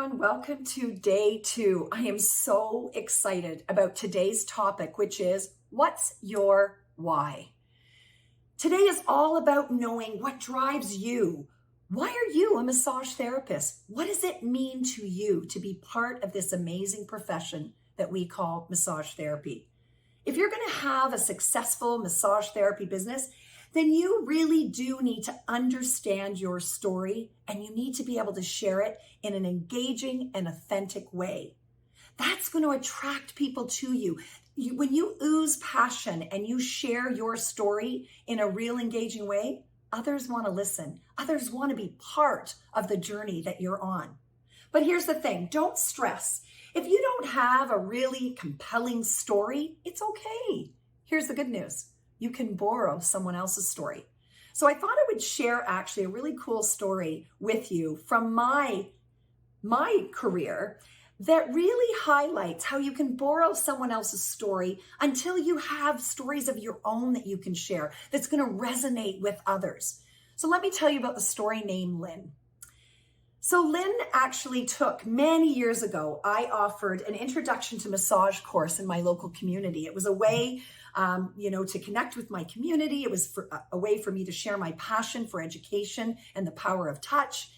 everyone. Welcome to day 2. I am so excited about today's topic, which is what's your why? Today is all about knowing what drives you. Why are you a massage therapist? What does it mean to you to be part of this amazing profession that we call massage therapy? If you're going to have a successful massage therapy business, then you really do need to understand your story and you need to be able to share it in an engaging and authentic way. That's going to attract people to you. When you ooze passion and you share your story in a real engaging way, others want to listen. Others want to be part of the journey that you're on. But here's the thing, don't stress. If you don't have a really compelling story, it's okay. Here's the good news. You can borrow someone else's story. So I thought I would share actually a really cool story with you from my career that really highlights how you can borrow someone else's story until you have stories of your own that you can share that's going to resonate with others. So let me tell you about the story named Lynn. So Lynn actually took many years ago, I offered an introduction to massage course in my local community. It was a way, to connect with my community. It was a way for me to share my passion for education and the power of touch.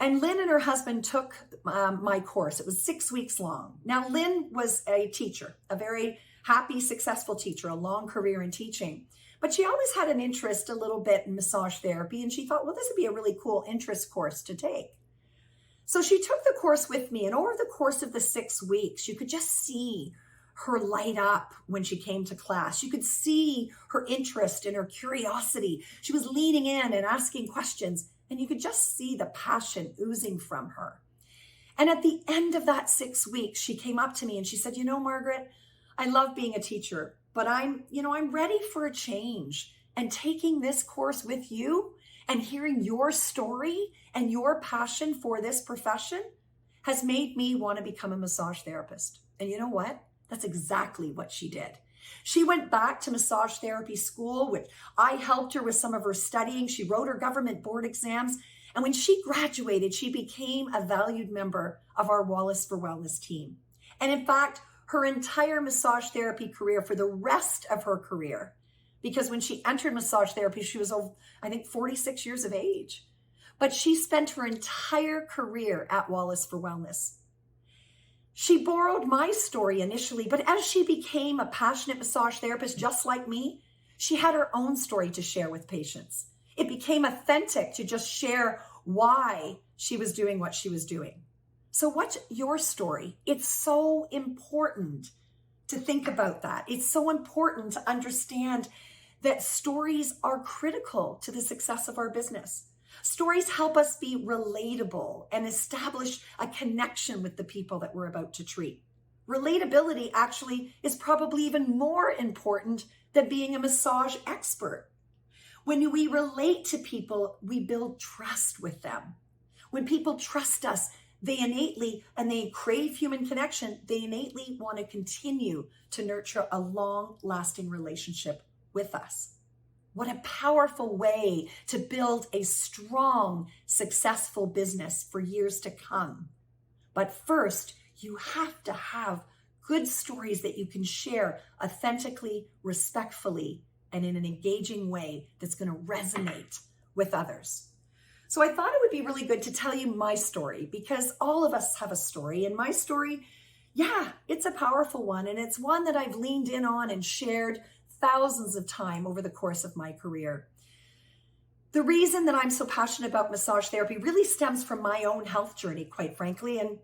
And Lynn and her husband took my course. It was 6 weeks long. Now, Lynn was a teacher, a very happy, successful teacher, a long career in teaching. But she always had an interest a little bit in massage therapy. And she thought, well, this would be a really cool interest course to take. So she took the course with me, and over the course of the 6 weeks, you could just see her light up when she came to class. You could see her interest and her curiosity. She was leaning in and asking questions, and you could just see the passion oozing from her. And at the end of that 6 weeks, she came up to me and she said, Margaret, I love being a teacher, but I'm ready for a change. And taking this course with you and hearing your story and your passion for this profession has made me want to become a massage therapist. And you know what? That's exactly what she did. She went back to massage therapy school, which I helped her with some of her studying. She wrote her government board exams. And when she graduated, she became a valued member of our Wallace for Wellness team. And in fact, her entire massage therapy career for the rest of her career, because when she entered massage therapy, she was, I think, 46 years of age. But she spent her entire career at Wallace for Wellness. She borrowed my story initially, but as she became a passionate massage therapist just like me, she had her own story to share with patients. It became authentic to just share why she was doing what she was doing. So what's your story? It's so important to think about that. It's so important to understand that stories are critical to the success of our business. Stories help us be relatable and establish a connection with the people that we're about to treat. Relatability actually is probably even more important than being a massage expert. When we relate to people, we build trust with them. When people trust us, they innately, and they crave human connection, they innately want to continue to nurture a long-lasting relationship with us. What a powerful way to build a strong, successful business for years to come. But first, you have to have good stories that you can share authentically, respectfully, and in an engaging way that's going to resonate with others. So I thought it would be really good to tell you my story, because all of us have a story, and my story, it's a powerful one, and it's one that I've leaned in on and shared thousands of times over the course of my career. The reason that I'm so passionate about massage therapy really stems from my own health journey, quite frankly, and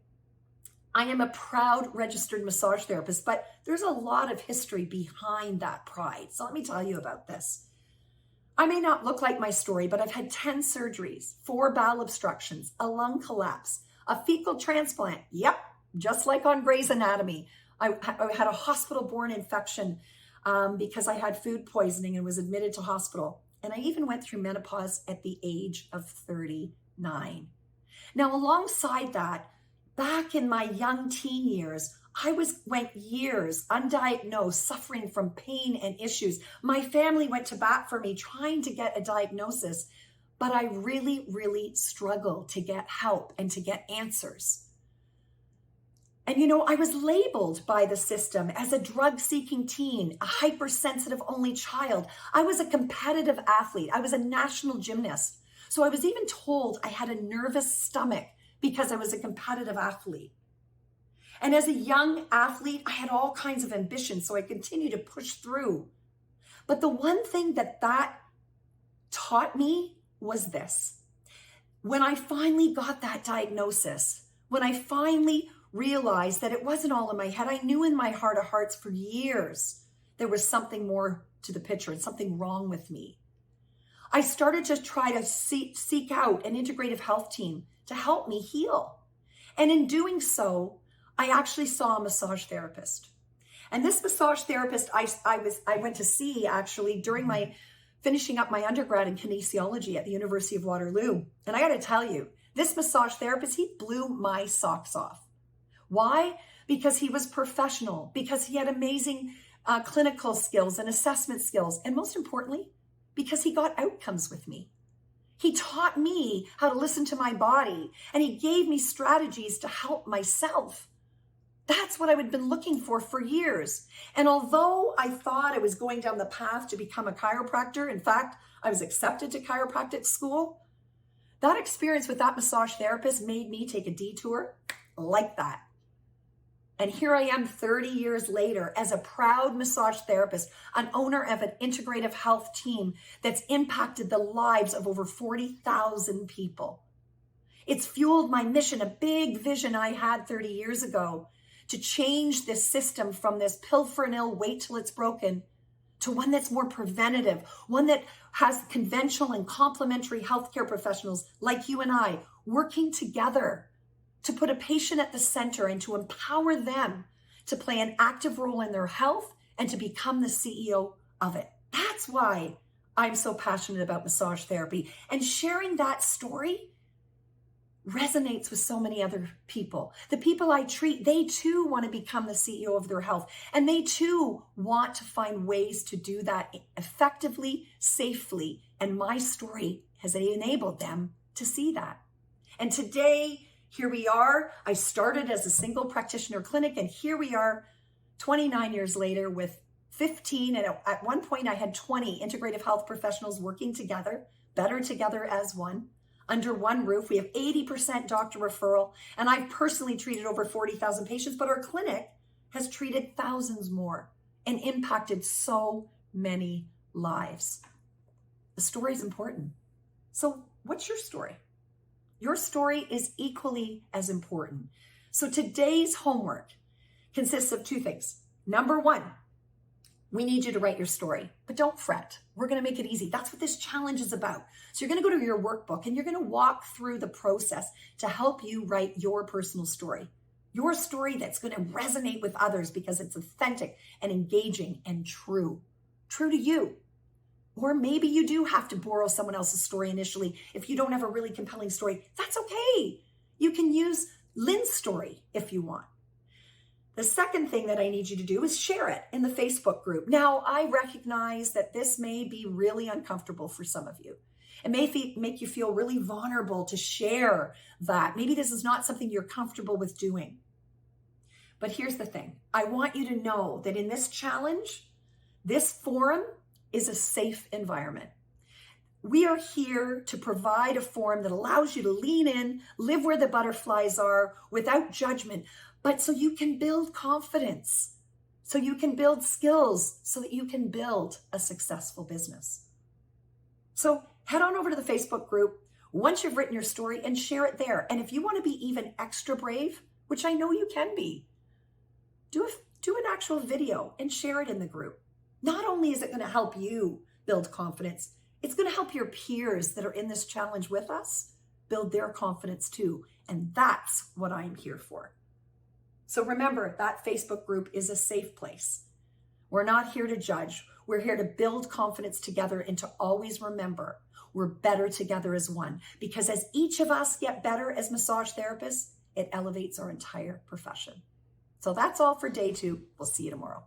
I am a proud registered massage therapist, but there's a lot of history behind that pride. So let me tell you about this. I may not look like my story, but I've had 10 surgeries, 4 bowel obstructions, a lung collapse, a fecal transplant. Yep, just like on Grey's Anatomy. I had a hospital-borne infection because I had food poisoning and was admitted to hospital. And I even went through menopause at the age of 39. Now, alongside that, back in my young teen years, went years undiagnosed, suffering from pain and issues. My family went to bat for me trying to get a diagnosis, but I really, really struggled to get help and to get answers. And I was labeled by the system as a drug-seeking teen, a hypersensitive only child. I was a competitive athlete. I was a national gymnast. So I was even told I had a nervous stomach because I was a competitive athlete. And as a young athlete, I had all kinds of ambitions, so I continued to push through. But the one thing that taught me was this. When I finally got that diagnosis, when I finally realized that it wasn't all in my head, I knew in my heart of hearts for years there was something more to the picture and something wrong with me. I started to try to seek out an integrative health team to help me heal. And in doing so, I actually saw a massage therapist. And this massage therapist I went to see actually during my finishing up my undergrad in kinesiology at the University of Waterloo. And I got to tell you, this massage therapist, he blew my socks off. Why? Because he was professional, because he had amazing clinical skills and assessment skills, and most importantly, because he got outcomes with me. He taught me how to listen to my body, and he gave me strategies to help myself. That's what I had been looking for years. And although I thought I was going down the path to become a chiropractor, in fact, I was accepted to chiropractic school, that experience with that massage therapist made me take a detour like that. And here I am 30 years later as a proud massage therapist, an owner of an integrative health team that's impacted the lives of over 40,000 people. It's fueled my mission, a big vision I had 30 years ago to change this system from this pill for an ill, wait till it's broken, to one that's more preventative, one that has conventional and complementary healthcare professionals like you and I working together to put a patient at the center and to empower them to play an active role in their health and to become the CEO of it. That's why I'm so passionate about massage therapy. And sharing that story resonates with so many other people. The people I treat, they too want to become the CEO of their health. And they too want to find ways to do that effectively, safely. And my story has enabled them to see that. And today, here we are. I started as a single practitioner clinic, and here we are 29 years later with 15. And at one point I had 20 integrative health professionals working together, better together as one, under one roof. We have 80% doctor referral, and I've personally treated over 40,000 patients, but our clinic has treated thousands more and impacted so many lives. The story is important. So what's your story? Your story is equally as important. So today's homework consists of two things. Number one, we need you to write your story, but don't fret. We're going to make it easy. That's what this challenge is about. So you're going to go to your workbook and you're going to walk through the process to help you write your personal story. Your story that's going to resonate with others because it's authentic and engaging and true to you. Or maybe you do have to borrow someone else's story initially. If you don't have a really compelling story, that's okay. You can use Lynn's story if you want. The second thing that I need you to do is share it in the Facebook group. Now, I recognize that this may be really uncomfortable for some of you. It may make you feel really vulnerable to share that. Maybe this is not something you're comfortable with doing. But here's the thing. I want you to know that in this challenge, this forum is a safe environment. We are here to provide a forum that allows you to lean in, live where the butterflies are without judgment, but so you can build confidence, so you can build skills, so that you can build a successful business. So head on over to the Facebook group once you've written your story and share it there. And if you want to be even extra brave, which I know you can be, do an actual video and share it in the group. Not only is it going to help you build confidence, it's going to help your peers that are in this challenge with us build their confidence too. And that's what I'm here for. So remember, that Facebook group is a safe place. We're not here to judge. We're here to build confidence together and to always remember we're better together as one. Because as each of us get better as massage therapists, it elevates our entire profession. So that's all for day 2. We'll see you tomorrow.